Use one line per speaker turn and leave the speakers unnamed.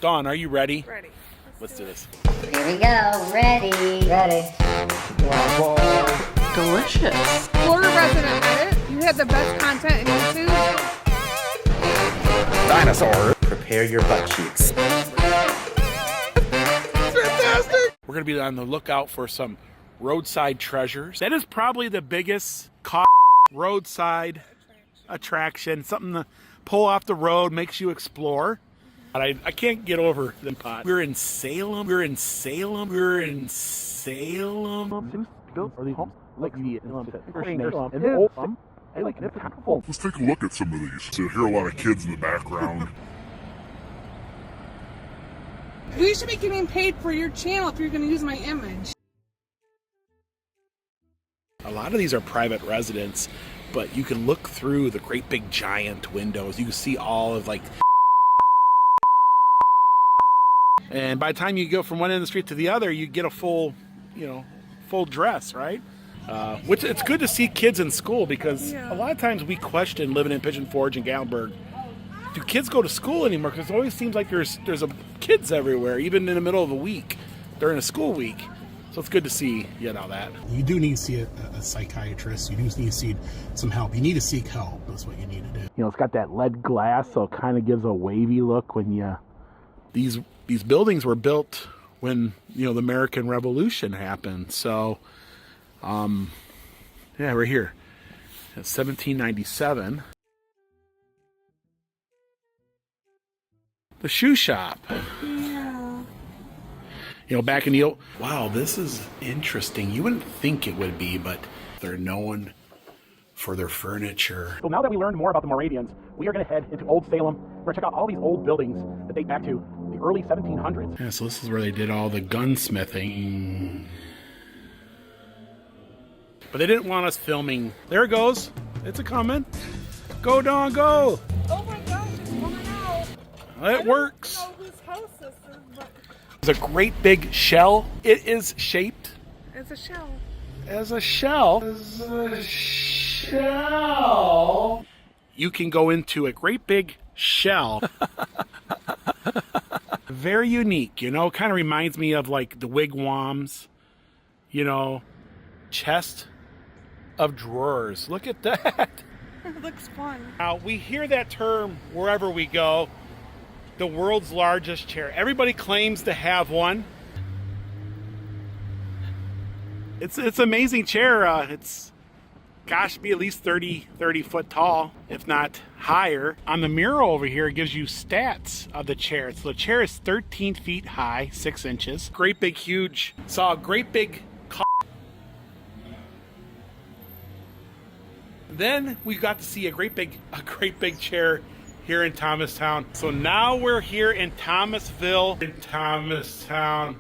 Dawn, are you ready?
Ready.
Let's do this.
Here we go. Ready. Ready.
Delicious. Florida resident Reddit, you have the best content in YouTube.
Dinosaur. Prepare your butt cheeks.
Fantastic! We're going to be on the lookout for some roadside treasures. That is probably the biggest roadside attraction. Something to pull off the road, makes you explore. But I can't get over the pot. We're in Salem. We're in Salem. We're in Salem.
Let's take a look at some of these. So you hear a lot of kids in the background.
We should be getting paid for your channel if you're going to use my image.
A lot of these are private residents, but you can look through the great big giant windows. You can see all of like... And by the time you go from one end of the street to the other, you get a full, full dress, right? Which it's good to see kids in school because a lot of times we question living in Pigeon Forge and Gatlinburg. Do kids go to school anymore? Because it always seems like there's kids everywhere, even in the middle of the week, during a school week. So it's good to see, that.
You do need to see a psychiatrist. You do need to see some help. You need to seek help. That's what you need to do.
It's got that lead glass, so it kind of gives a wavy look when you... These buildings were built when, the American Revolution happened. So, we're here. It's 1797. The shoe shop. Yeah. Back in the old... Wow, this is interesting. You wouldn't think it would be, but they're known for their furniture.
So now that we learned more about the Moravians, we are going to head into Old Salem. We're going to check out all these old buildings that date back to the early 1700s.
Yeah, so this is where they did all the gunsmithing. But they didn't want us filming. There it goes. It's a coming. Go, Dawn, go.
Oh my gosh, it's coming out.
It works.
I don't know whose house this is, but...
It's a great big shell. It is shaped
It's a shell.
as a shell. You can go into a great big shell. Very unique, kind of reminds me of like the wigwams, chest of drawers. Look at that.
It looks fun.
Now, we hear that term wherever we go, the world's largest chair. Everybody claims to have one. It's an amazing chair. It's be at least 30 foot tall, if not higher. On the mural over here, it gives you stats of the chair. So the chair is 13 feet high, 6 inches. Great big, huge. Saw a great big... Then we got to see a great big chair here in Thomastown. So now we're here in Thomasville, in Thomastown.